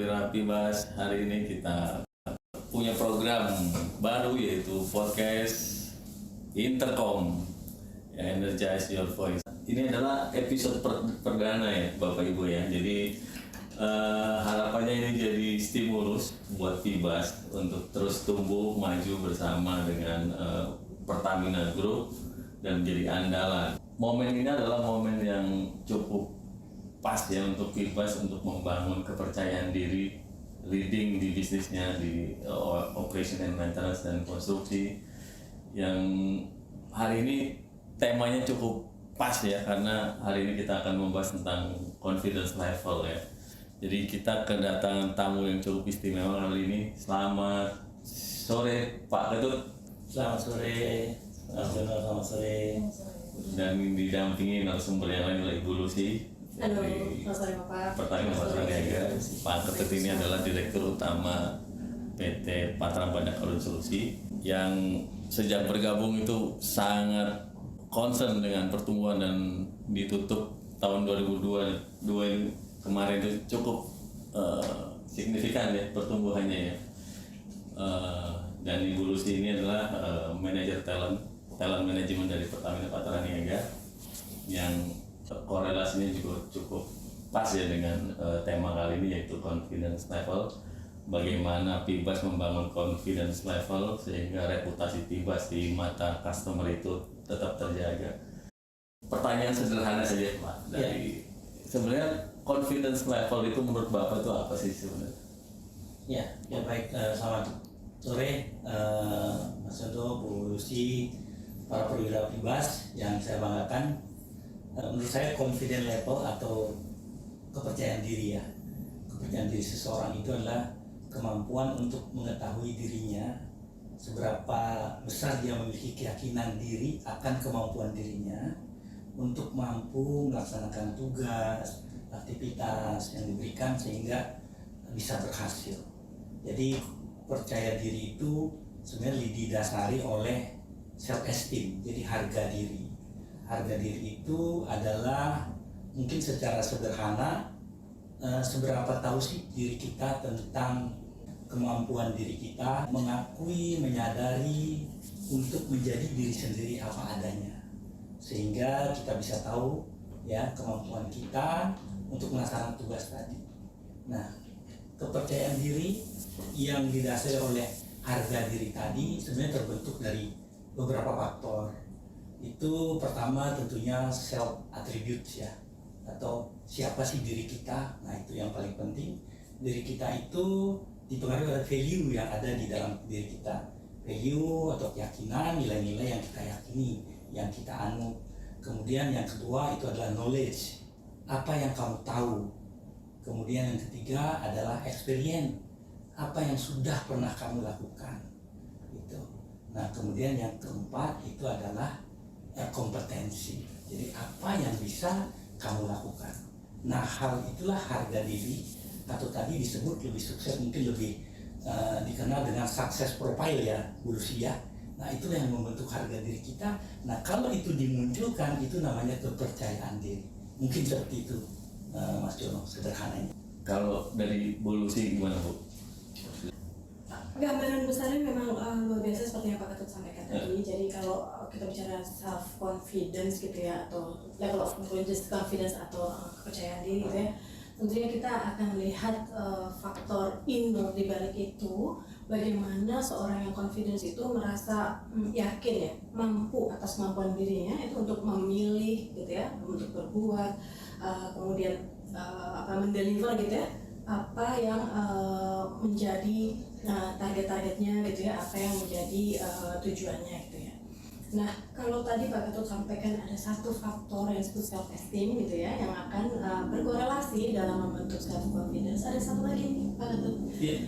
perwira Pibas. Hari ini kita punya program baru yaitu podcast Intercom, Energize Your Voice. Ini adalah episode perdana ya Bapak Ibu ya. Jadi harapannya ini jadi stimulus buat Pibas untuk terus tumbuh maju bersama dengan Pertamina Group dan menjadi andalan. Momen ini adalah momen yang cukup pas ya untuk Pibas untuk membangun kepercayaan diri, leading di bisnisnya di operation and maintenance dan konstruksi, yang hari ini temanya cukup pas ya karena hari ini kita akan membahas tentang confidence level ya. Jadi kita kedatangan tamu yang cukup istimewa kali ini. Selamat sore Pak Ketut. Selamat sore. Selamat sore. Dan didampingi narasumber yang lain oleh Ibu Lucy. Halo, selamat sore Bapak. Pertanyaan Patra Niaga. Pak Ketut ini adalah Direktur Utama PT Patra Banyak Alun Solusi yang sejak bergabung itu sangat concern dengan pertumbuhan dan ditutup tahun 2022 kemarin itu cukup signifikan ya pertumbuhannya ya. Dan Ibu Lucy ini adalah manajer talent manajemen dari Pertamina Patra Niaga yang korelasinya juga cukup pas ya dengan tema kali ini yaitu confidence level. Bagaimana Pibas membangun confidence level sehingga reputasi Pibas di mata customer itu tetap terjaga. Pertanyaan sederhana saja Pak. Dari sebenarnya confidence level itu menurut Bapak itu apa sih sebenarnya? Ya baik, selamat sore Mas Yodo, Bu Lucy, para perwira Pibas yang saya banggakan. Menurut saya confidence level atau kepercayaan diri ya. Kepercayaan diri seseorang itu adalah kemampuan untuk mengetahui dirinya, seberapa besar dia memiliki keyakinan diri akan kemampuan dirinya untuk mampu melaksanakan tugas, aktivitas yang diberikan sehingga bisa berhasil. Jadi percaya diri itu sebenarnya didasari oleh self esteem, jadi harga diri. Harga diri itu adalah mungkin secara sederhana seberapa tahu sih diri kita tentang kemampuan diri kita, mengakui, menyadari untuk menjadi diri sendiri apa adanya, sehingga kita bisa tahu ya kemampuan kita untuk melaksanakan tugas tadi. Nah, kepercayaan diri yang didasari oleh harga diri tadi sebenarnya terbentuk dari beberapa faktor. Itu pertama tentunya self attributes ya, atau siapa sih diri kita. Nah itu yang paling penting. Diri kita itu dipengaruhi oleh value yang ada di dalam diri kita. Value atau keyakinan, nilai-nilai yang kita yakini, yang kita anut. Kemudian yang kedua itu adalah knowledge, apa yang kamu tahu. Kemudian yang ketiga adalah experience, apa yang sudah pernah kamu lakukan. Gitu. Nah kemudian yang keempat itu adalah kompetensi. Jadi apa yang bisa kamu lakukan. Nah hal itulah harga diri, atau tadi disebut lebih sukses, mungkin lebih dikenal dengan success profile ya Bu Lucy ya. Nah itulah yang membentuk harga diri kita. Nah kalau itu dimunculkan itu namanya kepercayaan diri. Mungkin seperti itu Mas Jono sederhananya. Kalau dari Bu Lucy gimana Bu? Gambaran besarnya memang luar biasa seperti yang Pak Ketut sampaikan tadi. Jadi kalau kita bicara self confidence gitu ya, atau level of confidence atau kepercayaan diri gitu ya, tentunya kita akan melihat faktor inner di balik itu, bagaimana seorang yang confidence itu merasa yakin ya, mampu atas kemampuan dirinya itu untuk memilih gitu ya, untuk berbuat, kemudian mendeliver gitu ya, apa yang menjadi target-targetnya gitu ya, apa yang menjadi tujuannya gitu ya. Nah kalau tadi Pak Ketut sampaikan ada satu faktor yang disebut self esteem gitu ya, yang akan berkorelasi dalam membentuk self confidence. Ada satu lagi nih Pak Ketut,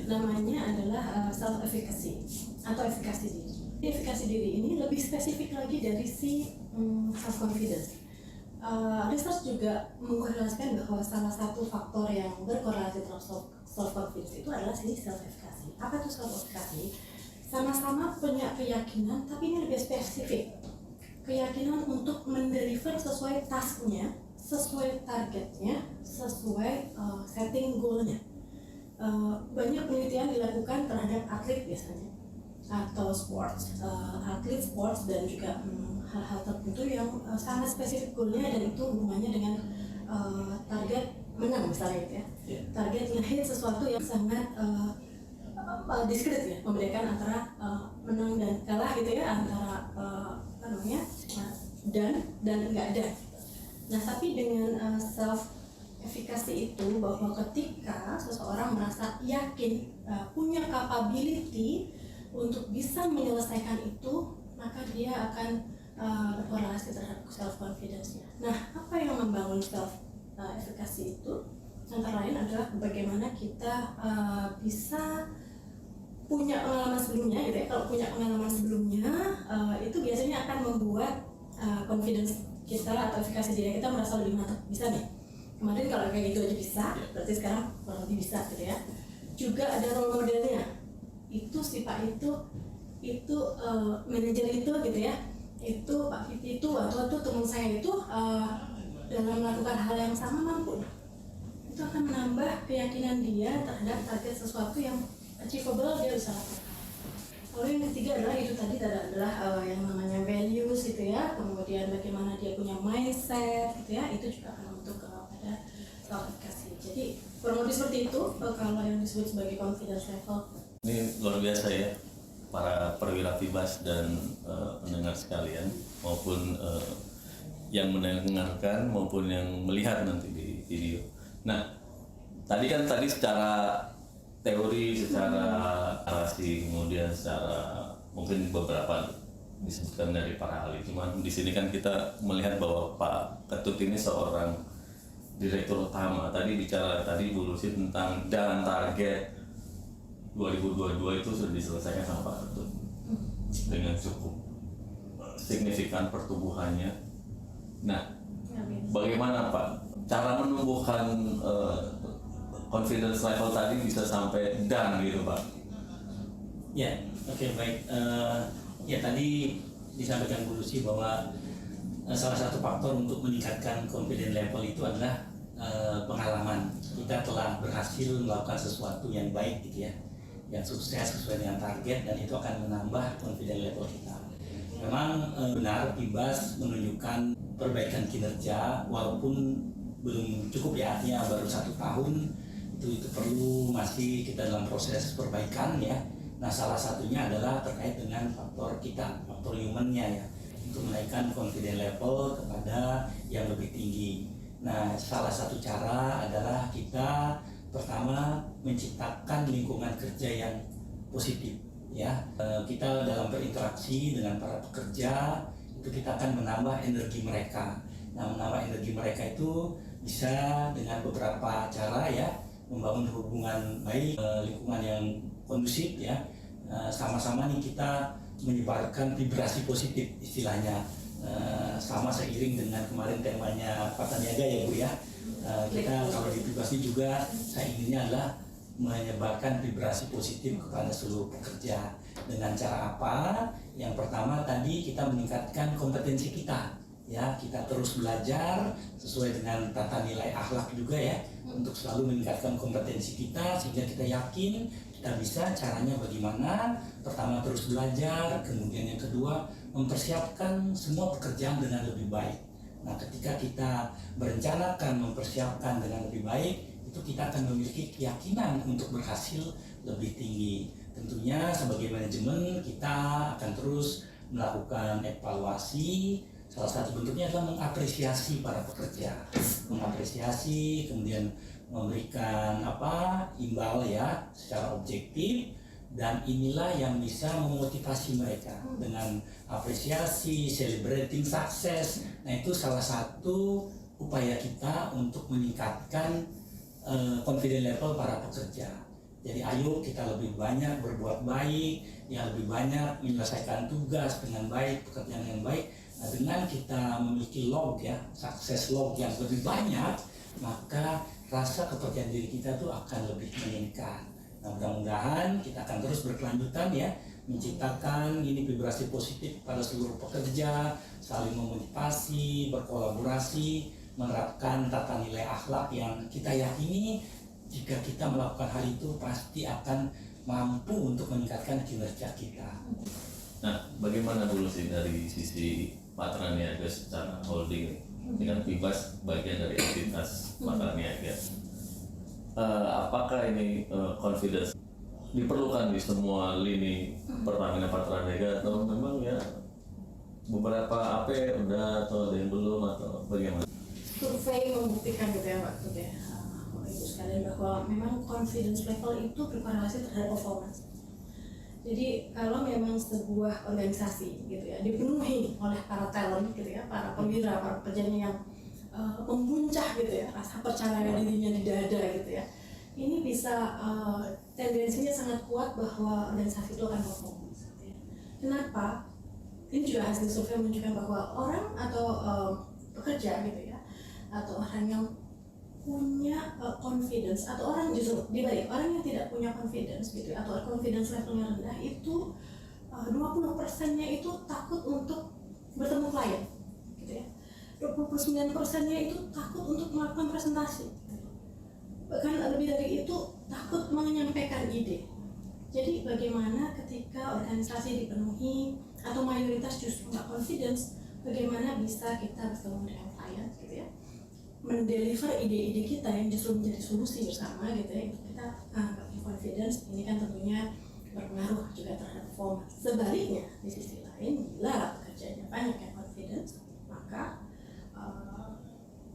namanya adalah self efficacy atau efikasi diri. Efikasi diri ini lebih spesifik lagi dari si self confidence. Research juga mengkorelasikan bahwa salah satu faktor yang berkorelasi terhadap self confidence itu adalah sini self efficacy. Apa itu self efficacy? Sama-sama punya keyakinan, tapi ini lebih spesifik. Keyakinan untuk mendeliver sesuai tasknya, sesuai targetnya, sesuai setting goalnya. banyak penelitian dilakukan terhadap atlet biasanya atau atlet sports dan juga hal-hal tertentu yang sangat spesifik goalnya dan itu hubungannya dengan target menang misalnya gitu ya. Target ngehit sesuatu yang sangat diskret ya, membedakan antara menang dan kalah gitu ya, antara dan nggak ada. Nah tapi dengan self efficacy itu bahwa ketika seseorang merasa yakin punya capability untuk bisa menyelesaikan itu, maka dia akan berkorelasi terhadap self confidence-nya. Nah, apa yang membangun self efficacy itu? Antara lain adalah bagaimana kita bisa punya pengalaman sebelumnya, gitu ya. Kalau punya pengalaman sebelumnya, itu biasanya akan membuat confidence kita atau efikasi diri kita merasa lebih mantap. Bisa nih. Kemarin kalau kayak gitu aja bisa, berarti sekarang kurang lebih bisa, gitu ya. Juga ada role modelnya. Itu si Pak itu manajer itu gitu ya, itu Pak Fiti itu atau teman saya itu dalam melakukan hal yang sama mampu, itu akan menambah keyakinan dia terhadap target sesuatu yang achievable dia bisa lakukan. Lalu yang ketiga adalah itu tadi adalah yang namanya values gitu ya, kemudian bagaimana dia punya mindset gitu ya, itu juga akan membentuk pada self efficacy. Jadi kurang lebih seperti itu kalau yang disebut sebagai confidence level. Ini luar biasa ya, para perwira Fibas dan pendengar sekalian, maupun yang mendengarkan maupun yang melihat nanti di video. Nah, tadi secara teori, secara narasi, kemudian secara mungkin beberapa disebutkan dari para ahli. Cuman di sini kan kita melihat bahwa Pak Ketut ini seorang direktur utama. Tadi Bu Lucy tentang dan target 2022 itu sudah diselesaikan sama Pak Ketut dengan cukup signifikan pertumbuhannya. Nah, bagaimana Pak cara menumbuhkan confidence level tadi bisa sampai dan gitu Pak? Ya, oke, baik. Ya tadi disampaikan Bu Lucy bahwa salah satu faktor untuk meningkatkan confidence level itu adalah pengalaman. Kita telah berhasil melakukan sesuatu yang baik gitu ya, yang sukses sesuai dengan target, dan itu akan menambah confidence level kita. Memang benar Fibas menunjukkan perbaikan kinerja walaupun belum cukup ya, artinya baru 1 tahun, itu perlu masih kita dalam proses perbaikan ya. Nah salah satunya adalah terkait dengan faktor humannya ya, untuk menaikkan confidence level kepada yang lebih tinggi. Nah salah satu cara adalah kita pertama menciptakan lingkungan kerja yang positif ya. Kita dalam berinteraksi dengan para pekerja itu kita akan menambah energi mereka. Nah menambah energi mereka itu bisa dengan beberapa cara ya, membangun hubungan baik, lingkungan yang kondusif ya, sama-sama nih kita menyebarkan vibrasi positif istilahnya, sama seiring dengan kemarin temanya Pak Taniaga ya Bu ya. Kita kalau di Fibas juga saya inginnya adalah menyebarkan vibrasi positif kepada seluruh pekerja. Dengan cara apa? Yang pertama tadi kita meningkatkan kompetensi kita ya, kita terus belajar sesuai dengan tata nilai akhlak juga ya, untuk selalu meningkatkan kompetensi kita sehingga kita yakin kita bisa. Caranya bagaimana? Pertama terus belajar, kemudian yang kedua mempersiapkan semua pekerjaan dengan lebih baik. Nah ketika kita merencanakan, mempersiapkan dengan lebih baik, itu kita akan memiliki keyakinan untuk berhasil lebih tinggi. Tentunya sebagai manajemen kita akan terus melakukan evaluasi. Salah satu bentuknya adalah mengapresiasi para pekerja, mengapresiasi, kemudian memberikan imbal ya secara objektif, dan inilah yang bisa memotivasi mereka dengan apresiasi, celebrating success. Nah itu salah satu upaya kita untuk meningkatkan confidence level para pekerja. Jadi ayo kita lebih banyak berbuat baik, yang lebih banyak menyelesaikan tugas dengan baik, pekerjaan yang baik. Nah, dengan kita memiliki log ya, sukses log yang lebih banyak, maka rasa kepercayaan diri kita tuh akan lebih meningkat. Nah, mudah-mudahan kita akan terus berkelanjutan ya, menciptakan ini vibrasi positif pada seluruh pekerja, saling memotivasi, berkolaborasi, menerapkan tata nilai akhlak yang kita yakini jika kita melakukan hal itu pasti akan mampu untuk meningkatkan kinerja kita. Nah, bagaimana dulu sih dari sisi Patra Niaga secara holding ini kan Pibas bagian dari entitas Patra Niaga. Apakah ini confidence diperlukan di semua lini Pertamina Patra Niaga atau memang ya beberapa AP udah atau ada yang belum atau bagaimana? Survei membuktikan gitu ya Pak Tut ya, Ibu sekalian, bahwa memang confidence level itu berkorelasi terhadap performance. Jadi kalau memang sebuah organisasi gitu ya dipenuhi oleh para talent gitu ya, para perwira, para pekerjanya yang memuncah gitu ya, rasa percaya dirinya di dada gitu ya, ini bisa tendensinya sangat kuat bahwa organisasi itu akan performance gitu ya. Kenapa? Ini juga hasil survei menunjukkan bahwa orang atau pekerja gitu ya, atau orang yang punya confidence, atau orang justru dibalik orang yang tidak punya confidence gitu ya, atau confidence levelnya rendah itu 20%-nya itu takut untuk bertemu klien gitu ya, 29%-nya itu takut untuk melakukan presentasi, bahkan lebih dari itu takut menyampaikan ide. Jadi bagaimana ketika organisasi dipenuhi atau mayoritas justru nggak confidence, bagaimana bisa kita bertemu dengan klien gitu ya, mendeliver ide-ide kita yang justru menjadi solusi bersama gitu ya, kita nggak punya confidence, ini kan tentunya berpengaruh juga terhadap performance. Sebaliknya di sisi lain, bila pekerjanya banyak yang confidence, maka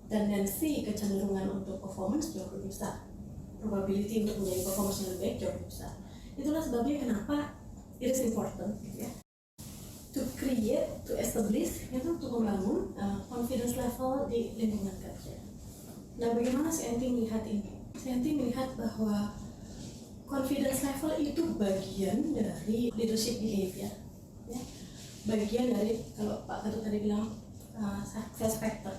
tendensi kecenderungan untuk performance jauh lebih besar, probability untuk menjadi performance yang lebih baik jauh lebih besar. Itulah sebabnya kenapa it is important gitu ya, to create, to establish, itu untuk membangun confidence level di lingkungan kerja. Nah, bagaimana CNT melihat ini? CNT melihat bahwa confidence level itu bagian dari leadership behavior, ya. Bagian dari, kalau Pak Ketut tadi bilang success factor,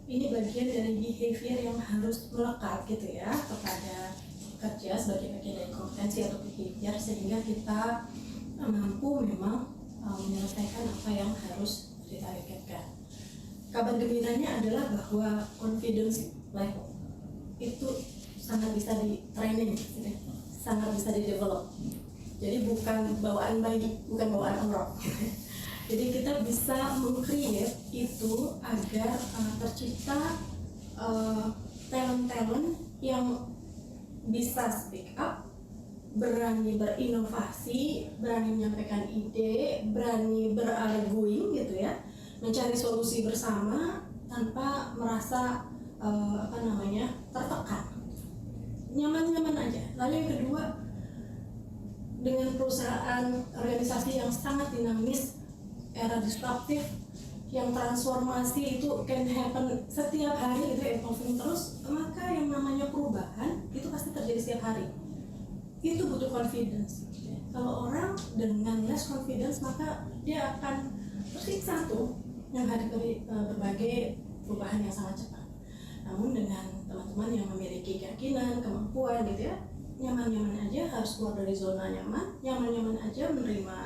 ini bagian dari behavior yang harus melekat gitu ya kepada kerja sebagai bagian dari kompetensi atau behavior, sehingga kita mampu memang menyelesaikan apa yang harus ditargetkan. Kabar gembiranya adalah bahwa confidence level itu sangat bisa di training gitu ya, sangat bisa di develop. Jadi bukan bawaan bayi, bukan bawaan orang. Jadi kita bisa meng-create itu agar tercipta talent-talent yang bisa speak up, berani berinovasi, berani menyampaikan ide, berani berarguing gitu ya, mencari solusi bersama tanpa merasa tertekan, nyaman-nyaman aja. Lalu yang kedua, dengan perusahaan organisasi yang sangat dinamis, era disruptif, yang transformasi itu can happen setiap hari gitu, evolving terus, maka yang namanya perubahan itu pasti terjadi setiap hari. Itu butuh confidence. Kalau orang dengan less confidence, maka dia akan tersiksa tuh menghadapi berbagai perubahan yang sangat cepat. Namun dengan teman-teman yang memiliki keyakinan, kemampuan gitu ya, nyaman-nyaman aja, harus keluar dari zona nyaman, nyaman-nyaman aja menerima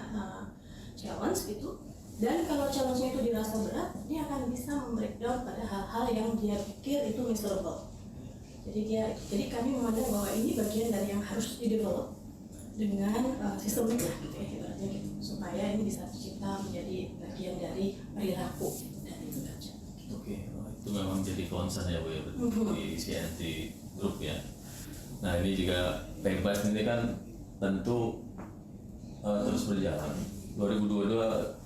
challenge gitu. Dan kalau challenge-nya itu dirasa berat, dia akan bisa membreakdown pada hal-hal yang dia pikir itu miserable. Jadi kami memandang bahwa ini bagian dari yang harus di-develop dengan sistemik lah gitu ya, ibaratnya gitu, supaya ini bisa tercipta menjadi bagian dari perilaku dari pekerja. Oke, itu memang jadi concern ya Bu ya di CNT Group ya. Nah ini juga Pibas ini kan tentu terus berjalan. 2022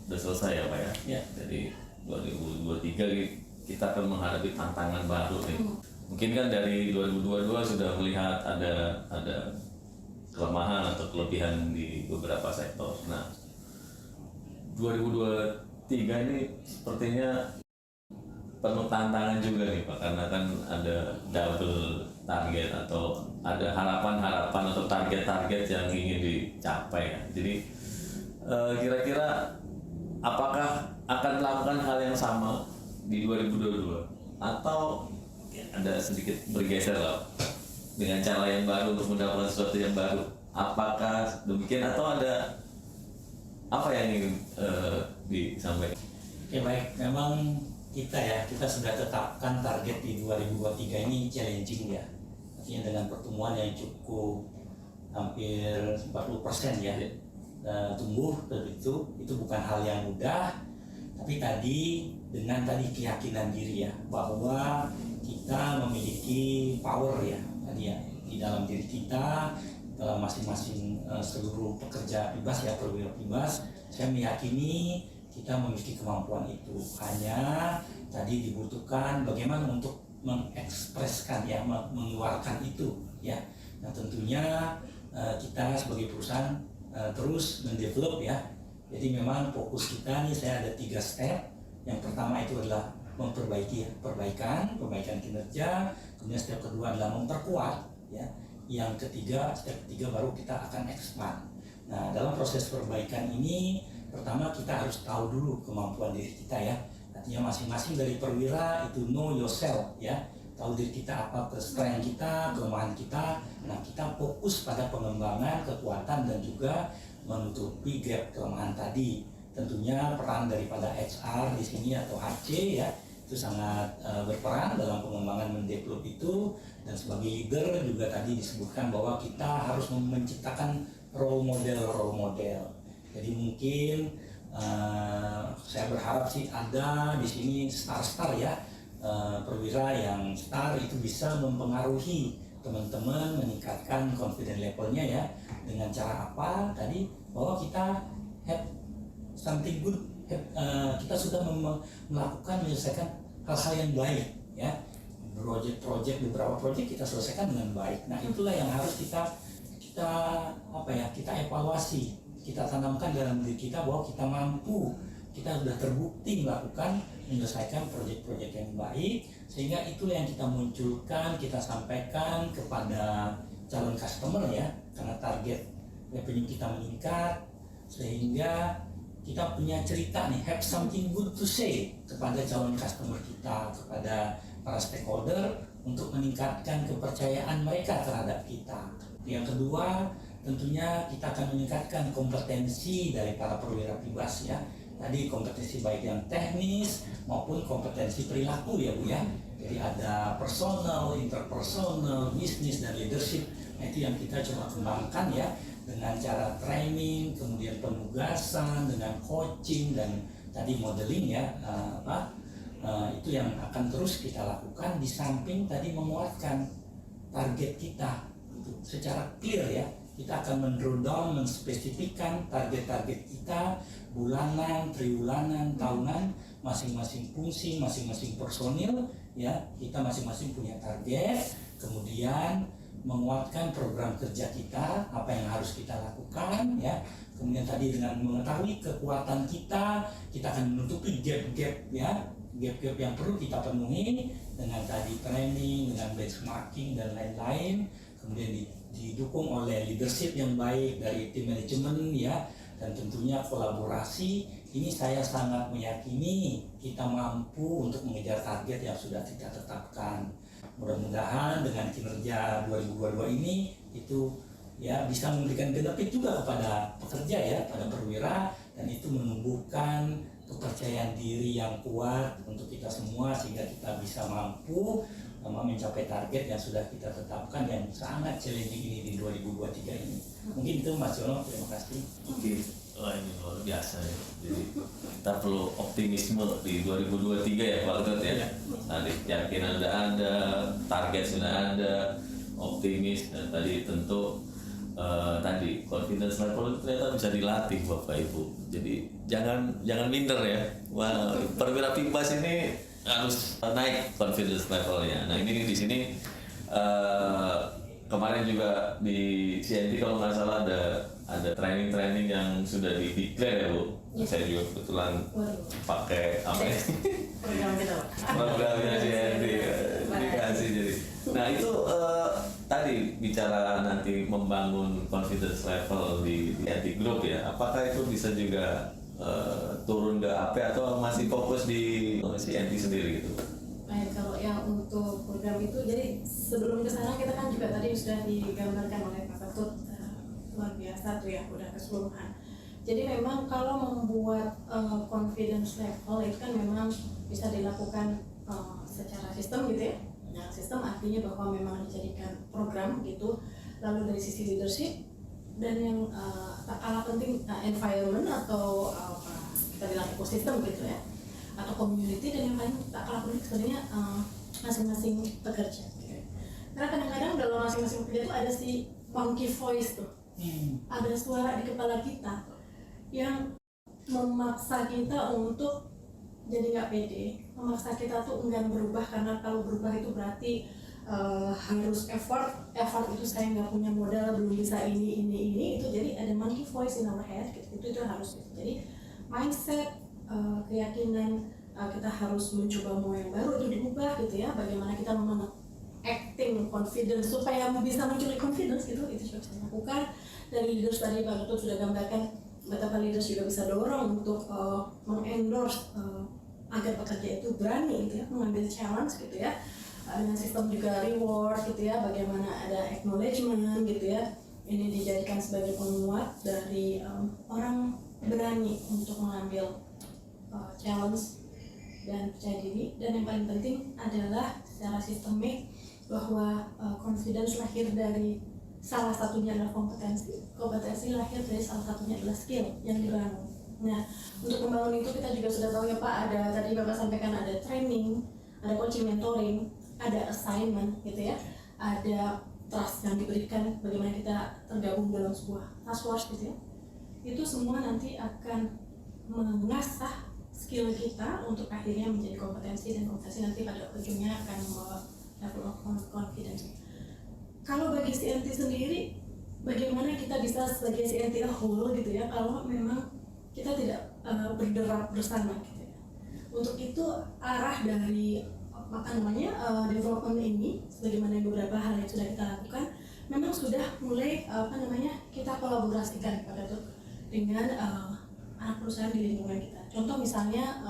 udah selesai ya Pak ya. Ya. Jadi 2023 kita akan menghadapi tantangan baru nih. Mungkin kan dari 2022 sudah melihat ada kelemahan atau kelebihan di beberapa sektor. Nah 2023 ini sepertinya penuh tantangan juga nih Pak, karena kan ada double target atau ada harapan-harapan atau target-target yang ingin dicapai ya. Jadi kira-kira apakah akan melakukan hal yang sama di 2022 atau ya, ada sedikit bergeser lah dengan cara yang baru untuk mendapatkan sesuatu yang baru? Apakah demikian atau ada apa yang ingin disampaikan? Ya baik, memang kita sudah tetapkan target di 2023 ini challenging ya, artinya dengan pertumbuhan yang cukup hampir 40% ya, tumbuh itu bukan hal yang mudah. Tapi tadi dengan tadi keyakinan diri ya, bahwa kita memiliki power ya tadi ya di dalam diri kita, dalam masing-masing seluruh pekerja PIBAS ya, perwira PIBAS, saya meyakini kita memiliki kemampuan itu. Hanya tadi dibutuhkan bagaimana untuk mengekspreskan ya, mengeluarkan itu ya. Nah tentunya kita sebagai perusahaan terus mendevelop ya. Jadi memang fokus kita nih, saya ada 3 step. Yang pertama itu adalah memperbaiki ya, perbaikan kinerja. Kemudian step kedua adalah memperkuat ya. Yang ketiga, step ketiga baru kita akan expand. Nah dalam proses perbaikan ini, pertama kita harus tahu dulu kemampuan diri kita ya. Artinya masing-masing dari perwira itu know yourself ya, tahu diri kita apa, strength kita, kelemahan kita. Nah kita fokus pada pengembangan kekuatan dan juga menutupi gap kelemahan tadi. Tentunya peran daripada HR di sini atau HC ya, itu sangat berperan dalam pengembangan mendevelop itu. Dan sebagai leader juga tadi disebutkan bahwa kita harus menciptakan role model. Jadi mungkin saya berharap sih ada di sini star ya, perwira yang star itu bisa mempengaruhi teman-teman, meningkatkan confidence levelnya ya. Dengan cara apa tadi, bahwa kita have something good, kita sudah melakukan menyelesaikan hal-hal yang baik ya. Beberapa proyek kita selesaikan dengan baik. Nah itulah yang harus kita evaluasi, kita tanamkan dalam diri kita bahwa kita mampu, kita sudah terbukti menyelesaikan proyek-proyek yang baik, sehingga itulah yang kita munculkan, kita sampaikan kepada calon customer ya, karena target revenue kita meningkat, sehingga kita punya cerita nih, have something good to say kepada calon customer kita, kepada para stakeholder untuk meningkatkan kepercayaan mereka terhadap kita. Yang kedua, tentunya kita akan meningkatkan kompetensi dari para perwira PIBAS ya. Tadi kompetensi baik yang teknis maupun kompetensi perilaku ya Bu ya. Jadi ada personal, interpersonal, bisnis dan leadership. Nah, itu yang kita coba kembangkan ya, dengan cara training, kemudian penugasan, dengan coaching dan tadi modeling ya, itu yang akan terus kita lakukan, di samping tadi menguatkan target kita itu secara clear ya. Kita akan men-draw down, menspesifikkan target-target kita bulanan, triwulanan, tahunan, masing-masing fungsi, masing-masing personil ya, kita masing-masing punya target. Kemudian menguatkan program kerja kita, apa yang harus kita lakukan ya. Kemudian tadi dengan mengetahui kekuatan kita akan menutupi gap-gap ya, gap-gap yang perlu kita penuhi dengan tadi training, dengan benchmarking dan lain-lain. Kemudian didukung oleh leadership yang baik dari tim manajemen ya, dan tentunya kolaborasi. Ini saya sangat meyakini kita mampu untuk mengejar target yang sudah kita tetapkan. Mudah-mudahan dengan kinerja 2022 ini itu ya bisa memberikan benefit juga kepada pekerja ya, pada perwira, dan itu menumbuhkan kepercayaan diri yang kuat untuk kita semua, sehingga kita bisa mampu mencapai target yang sudah kita tetapkan yang sangat challenging ini di 2023 ini. Mungkin itu Mas Jono, terima kasih. Oke, wah ini luar biasa ya. Jadi kita perlu optimisme di 2023 ya Pak Gatot ya. Tadi keyakinan sudah ada, target sudah ada, optimis, dan tadi tentu tadi confidence level itu ternyata bisa dilatih Bapak Ibu. Jadi jangan minder ya. Wah, perwira PIBAS ini harus naik confidence levelnya. Nah ini di sini kemarin juga di CNT kalau nggak salah ada training yang sudah di declare ya Bu. Saya juga kebetulan pakai apa ya? Programnya CNT dikasih jadi. Nah itu tadi bicara nanti membangun confidence level di CNT Group ya. Apakah itu bisa juga turun ke AP atau masih fokus di CNT sendiri gitu? Baik, kalau yang untuk program itu, jadi sebelum ke sana kita kan juga tadi sudah digambarkan oleh Pak Ketut, luar biasa tuh ya, udah keseluruhan. Jadi memang kalau membuat confidence level itu kan memang bisa dilakukan secara sistem gitu ya. Nah, sistem artinya bahwa memang dijadikan program gitu. Lalu dari sisi leadership dan yang tak kalah penting environment atau kita bilang ekosistem gitu ya, atau community, dan yang paling tak kalah penting sebenarnya masing-masing pekerja. Gitu. Karena kadang-kadang dalam masing-masing pekerja itu ada si monkey voice tuh, ada suara di kepala kita yang memaksa kita untuk jadi nggak pede, memaksa kita tuh enggan berubah, karena kalau berubah itu berarti harus effort itu saya nggak punya modal, belum bisa ini, itu jadi ada monkey voice in our head gitu, itu harus gitu. Jadi mindset, keyakinan kita harus mencoba mau yang baru itu diubah gitu ya, bagaimana kita acting confidence supaya bisa muncul confidence gitu, itu sudah saya lakukan. Dari leaders tadi Pak Ketut sudah gambarkan betapa leaders juga bisa dorong untuk mengendorse agar pekerja itu berani gitu ya, mengambil challenge gitu ya, dengan sistem juga reward gitu ya, bagaimana ada acknowledgement gitu ya, ini dijadikan sebagai penguat dari orang berani untuk mengambil challenge dan percaya diri. Dan yang paling penting adalah secara sistemik bahwa confidence lahir dari salah satunya adalah kompetensi lahir dari salah satunya adalah skill yang dibangun. Nah, untuk membangun itu kita juga sudah tahu ya Pak, ada tadi Bapak sampaikan ada training, ada coaching, mentoring, ada assignment gitu ya, ada trust yang diberikan, bagaimana kita tergabung dalam sebuah task force gitu ya. Itu semua nanti akan mengasah skill kita untuk akhirnya menjadi kompetensi, dan kompetensi nanti pada ujungnya akan membawa level of confidence. Kalau bagi CNT sendiri, bagaimana kita bisa sebagai CNT whole gitu ya, kalau memang kita tidak bergerak bersama gitu ya. Untuk itu arah dari development ini, sebagaimana beberapa hal yang sudah kita lakukan, memang sudah mulai kita kolaborasikan pada itu dengan anak perusahaan di lingkungan kita. Contoh misalnya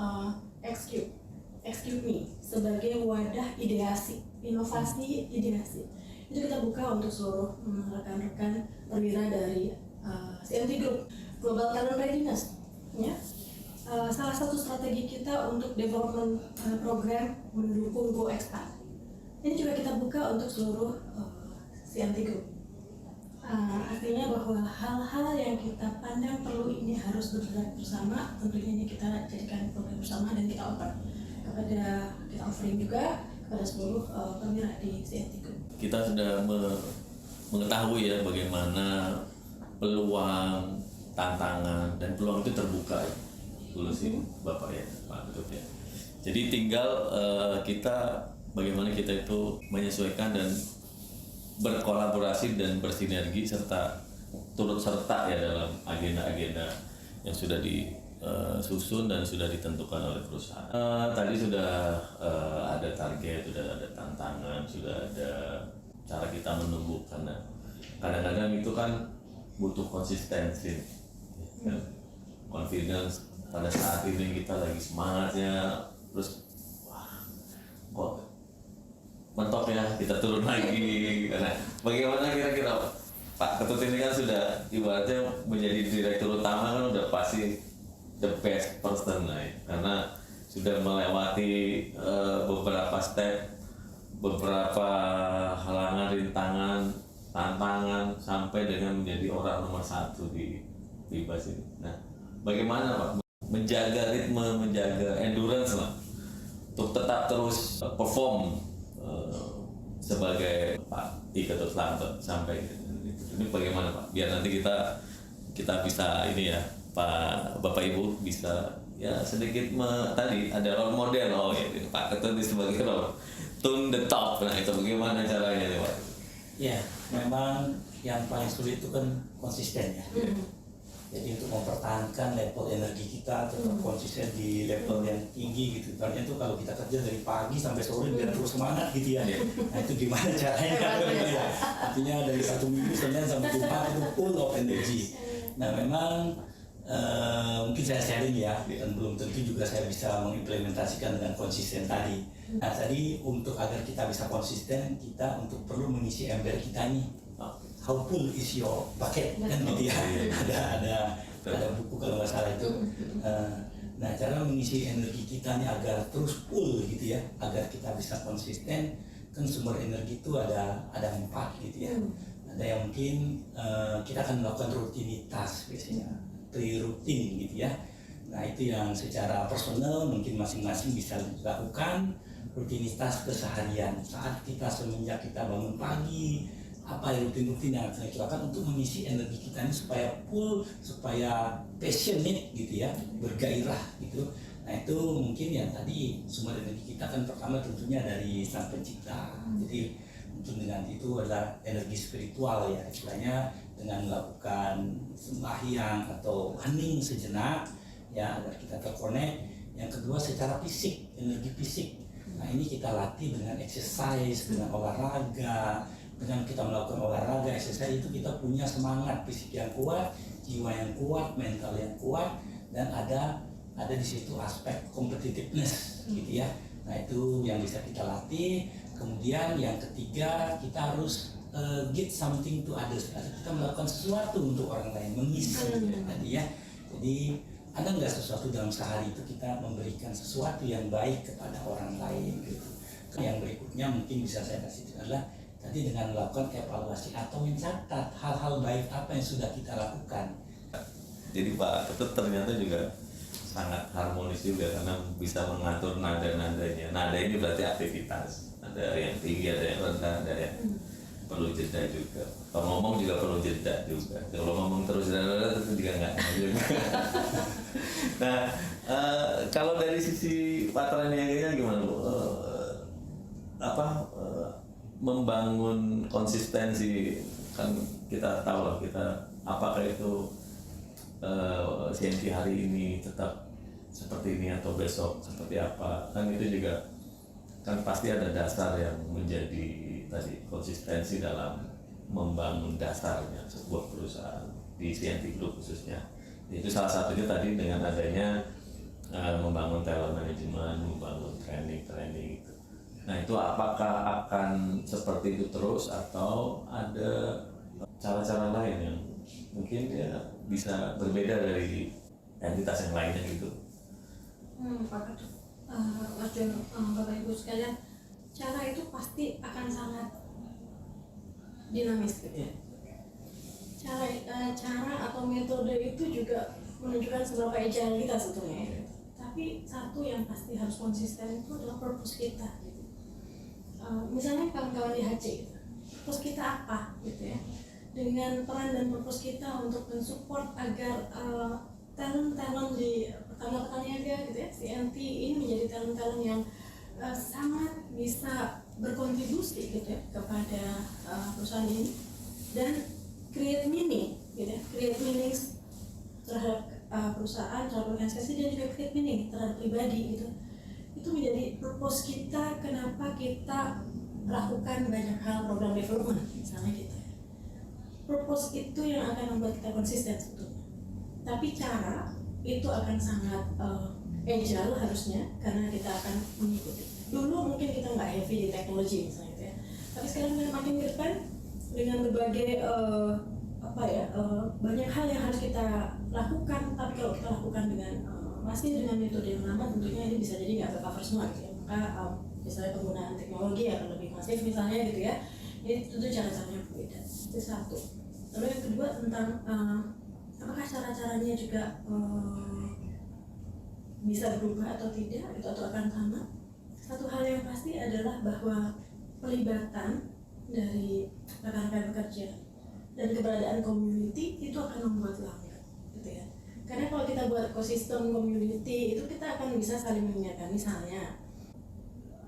Excube Me sebagai wadah ideasi, inovasi ideasi. Itu kita buka untuk seluruh rekan-rekan perwira dari CNT Group. Global Talent Readiness ya. Salah satu strategi kita untuk development program mendukung Go Expand. Ini juga kita buka untuk seluruh CNT Group. Artinya bahwa hal-hal yang kita pandang perlu ini harus bergerak bersama, tentunya ini kita jadikan program bersama dan kita offering juga kepada seluruh perwira di CNT Group. Kita sudah mengetahui ya bagaimana peluang, tantangan, dan peluang itu terbuka ya. Dulu sih Bapak ya, Pak Ketut ya. Jadi tinggal kita bagaimana kita itu menyesuaikan dan berkolaborasi dan bersinergi serta turut serta ya dalam agenda-agenda yang sudah disusun dan sudah ditentukan oleh perusahaan. Tadi sudah ada target, sudah ada tantangan, sudah ada cara kita menumbuhkan. Kadang-kadang itu kan butuh konsistensi, ya. Confidence pada saat ini kita lagi semangatnya, terus kok mentok ya, kita turun lagi. Nah, bagaimana kira-kira Pak Ketut ini kan sudah ibaratnya menjadi direktur utama, kan udah pasti the best person lah ya, karena sudah melewati beberapa step, beberapa halangan, rintangan, tantangan sampai dengan menjadi orang nomor 1 di BAS ini. Nah, bagaimana Pak menjaga ritme, menjaga endurance lah untuk tetap terus perform sebagai Pak Ketut sampai ini bagaimana Pak? Biar nanti kita bisa ini ya, Bapak Ibu bisa ya sedikit tadi ada role model, Pak Ketut sebagai role tune the top. Nah, itu bagaimana caranya nih Pak? Ya, memang yang paling sulit itu kan konsisten ya. Jadi untuk mempertahankan level energi kita tetap konsisten di level yang tinggi gitu. Karena itu kalau kita kerja dari pagi sampai sore biar terus semangat gitu ya. Nah, itu gimana caranya? Artinya dari satu minggu Senin sampai Jumat itu full of energy. Nah, memang mungkin saya sharing ya, dan belum tentu juga saya bisa mengimplementasikan dengan konsisten tadi. Nah, tadi untuk agar kita bisa konsisten, kita untuk perlu mengisi ember kita nih. How full is your bucket kan gitu ya. Ada buku kalau nggak salah itu. Nah, cara mengisi energi kita nih agar terus full gitu ya, agar kita bisa konsisten kan sumber energi itu ada 4 gitu ya. Ada yang mungkin kita akan melakukan rutinitas biasanya, rutin gitu ya. Nah itu yang secara personal mungkin masing-masing bisa dilakukan, rutinitas keseharian saat kita semenjak kita bangun pagi, apa yang rutin-rutin yang harus kita lakukan untuk mengisi energi kita ini supaya full, supaya passionate gitu ya, bergairah gitu. Nah itu mungkin yang tadi sumber energi kita kan pertama tentunya dari Sang Pencipta. Jadi mungkin dengan itu adalah energi spiritual ya, istilahnya dengan melakukan sembahyang atau hening sejenak ya agar kita terkonek. Yang kedua secara fisik, energi fisik. Nah ini kita latih dengan exercise, dengan olahraga. Dengan kita melakukan olahraga, exercise itu kita punya semangat fisik yang kuat, jiwa yang kuat, mental yang kuat, dan ada di situ aspek competitiveness gitu ya. Nah itu yang bisa kita latih. Kemudian yang ketiga kita harus give something to others. Kita melakukan sesuatu untuk orang lain, mengisi tadi ya. Jadi ada nggak sesuatu dalam sehari itu kita memberikan sesuatu yang baik kepada orang lain gitu. Yang berikutnya mungkin bisa saya kasih adalah tadi dengan melakukan evaluasi atau mencatat hal-hal baik apa yang sudah kita lakukan. Jadi Pak Ketut ternyata juga sangat harmonis juga karena bisa mengatur nada-nadanya. Nada ini berarti aktivitas. Ada yang tinggi, ada yang rendah, ada yang perlu jeda juga. Kalau ngomong juga perlu jeda juga. Kalau ngomong terus itu juga nggak juga. Nah, kalau dari sisi Pak Traniaganya gimana Bu? Membangun konsistensi kan kita tahu lah kita apakah itu CNT hari ini tetap seperti ini atau besok seperti apa, kan itu juga kan pasti ada dasar yang menjadi tadi konsistensi dalam membangun dasarnya sebuah perusahaan di CNT Group khususnya. Itu salah satunya tadi dengan adanya membangun talent management, membangun training gitu. Nah itu apakah akan seperti itu terus atau ada cara-cara lain yang mungkin ya bisa berbeda dari entitas yang lainnya gitu? Pak Ketut, Mas John, Bapak Ibu sekalian, cara itu pasti akan sangat dinamis gitu ya. Cara atau metode itu juga menunjukkan seberapa agile kita sebetulnya ya. Tapi satu yang pasti harus konsisten itu adalah purpose kita gitu. Misalnya kawan-kawan di HC gitu, purpose kita apa gitu ya, dengan peran dan purpose kita untuk mensupport agar talent-talent di Pertamina gitu ya, CNT ini menjadi talent-talent yang sangat bisa berkontribusi gitu ya kepada perusahaan ini dan create meaning gitu ya, create meanings terhadap perusahaan, terhadap organisasi dan juga create meaning terhadap pribadi gitu. Itu menjadi purpose kita, kenapa kita lakukan banyak hal program development misalnya gitu ya. Purpose itu yang akan membuat kita konsisten sebetulnya. Tapi cara itu akan sangat agile harusnya karena kita akan mengikuti. Dulu mungkin kita nggak heavy di teknologi misalnya gitu ya. Tapi sekarang makin ke depan dengan berbagai banyak hal yang harus kita lakukan. Tapi kalau kita lakukan dengan masih dengan metode yang lama, tentunya ini bisa jadi nggak tercover semua gitu ya. Maka misalnya penggunaan teknologi akan lebih masif misalnya gitu ya. Ini tentu cara-caranya berbeda. Itu satu. Lalu yang kedua tentang apakah cara-caranya juga bisa berubah atau tidak, itu atau akan sama. Satu hal yang pasti adalah bahwa pelibatan dari rekan-rekan bekerja dan keberadaan community itu akan membuat langkah gitu ya. Karena kalau kita buat ekosistem community itu kita akan bisa saling mengingatkan. Misalnya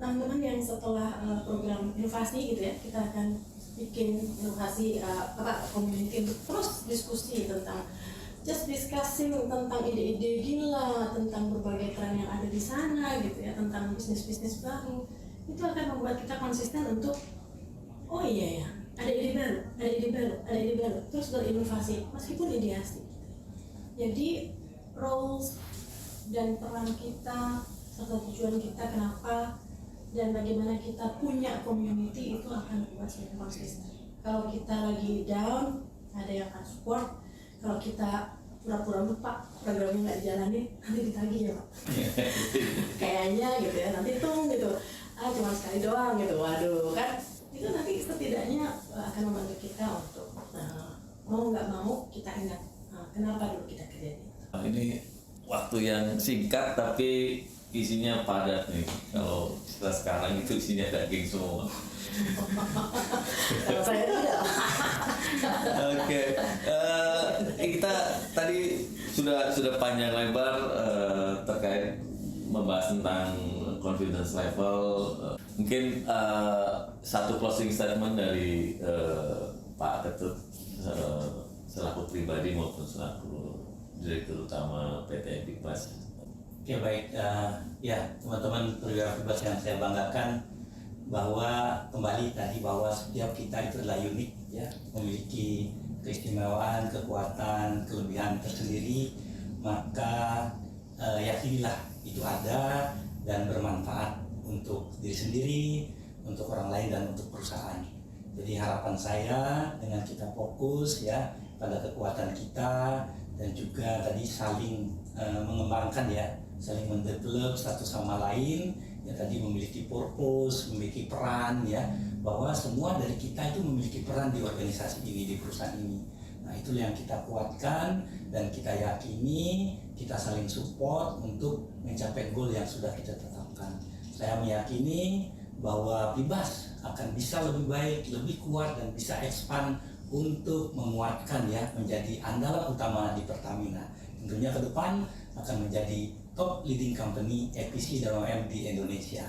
teman-teman yang setelah program inovasi gitu ya, kita akan bikin inovasi community untuk terus diskusi tentang just discussing tentang ide-ide gila, tentang berbagai tren yang ada di sana gitu ya, tentang bisnis-bisnis baru. Itu akan membuat kita konsisten untuk oh iya ya, ada ide baru, terus berinovasi meskipun ideasi. Jadi roles dan peran kita serta tujuan kita kenapa dan bagaimana kita punya community itu akan membuat kita konsisten. Kalau kita lagi down, ada yang akan support. Kalau kita pura-pura lupa programnya nggak dijalani, nanti ditagih ya Pak. Kayaknya gitu ya, nanti tung gitu. cuma sekali doang gitu, waduh kan itu nanti setidaknya akan membantu kita untuk mau nggak mau kita ingat kenapa dulu kita kerja di. Ini waktu yang singkat tapi isinya padat nih. Kalau kita sekarang itu isinya daging semua. Kalau saya tidak. Oke, kita tadi sudah panjang lebar terkait membahas tentang confidence level. Mungkin satu closing statement dari Pak Ketut selaku pribadi maupun selaku Direktur Utama PT Bibas. Oke, baik, ya teman-teman perwira Bibas yang saya banggakan, bahwa kembali tadi bahwa setiap kita itu adalah unik ya, memiliki keistimewaan, kekuatan, kelebihan tersendiri, maka yakinilah itu ada dan bermanfaat untuk diri sendiri, untuk orang lain dan untuk perusahaan. Jadi harapan saya dengan kita fokus ya pada kekuatan kita dan juga tadi saling mengembangkan ya, saling mendevelop satu sama lain ya, tadi memiliki purpose, memiliki peran ya, bahwa semua dari kita itu memiliki peran di organisasi ini, di perusahaan ini. Nah, itulah yang kita kuatkan dan kita yakini, kita saling support untuk mencapai goal yang sudah kita tetapkan. Saya meyakini bahwa Bibas akan bisa lebih baik, lebih kuat dan bisa expand untuk menguatkan ya, menjadi andalan utama di Pertamina. Tentunya ke depan akan menjadi top leading company EPC dan OEM di Indonesia.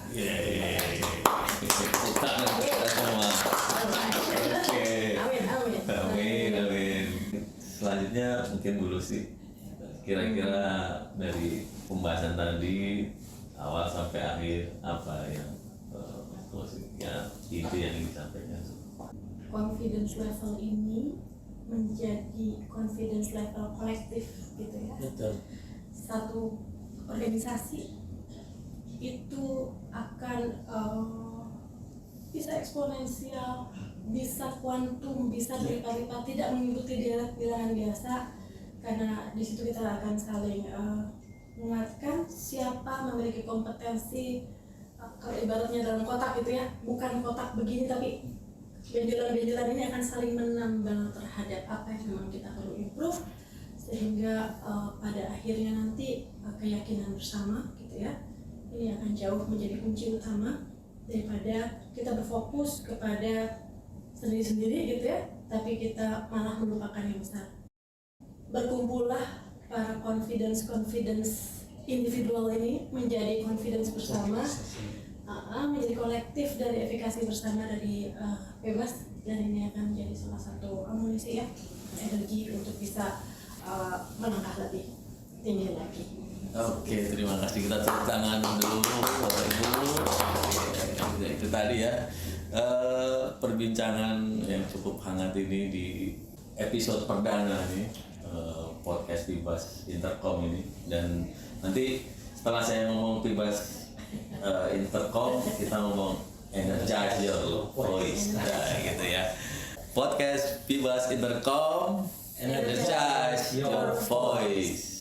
Amin. Selanjutnya mungkin dulu sih, kira-kira dari pembahasan tadi awal sampai akhir apa yang itu yang ingin disampaikan. Confidence level ini menjadi confidence level kolektif gitu ya. Betul. Satu organisasi itu akan bisa eksponensial, bisa kuantum, bisa berlipat-lipat, tidak mengikuti deret bilangan biasa, karena di situ kita akan saling menguatkan siapa memiliki kompetensi. Kalau ibaratnya dalam kotak gitu ya, bukan kotak begini tapi benjolan-benjolan ini akan saling menambal terhadap apa yang memang kita perlu improve, sehingga pada akhirnya nanti keyakinan bersama gitu ya, ini akan jauh menjadi kunci utama daripada kita berfokus kepada sendiri-sendiri gitu ya, tapi kita malah melupakan yang besar. Berkumpullah para confidence individual ini menjadi confidence bersama, menjadi kolektif dari efikasi bersama dari Bebas, dan ini akan menjadi salah satu amunisi ya, energi untuk bisa melangkah lebih tinggi lagi. Oke, terima kasih. Kita tepuk tangan dulu Bapak Ibu. Itu tadi ya perbincangan yang cukup hangat ini di episode perdana nih podcast Bibas Intercom ini, dan nanti setelah saya ngomong Bibas Intercom, kita ngomong energize your voice, nah, gitu ya. Podcast Bibas Intercom, energize your voice.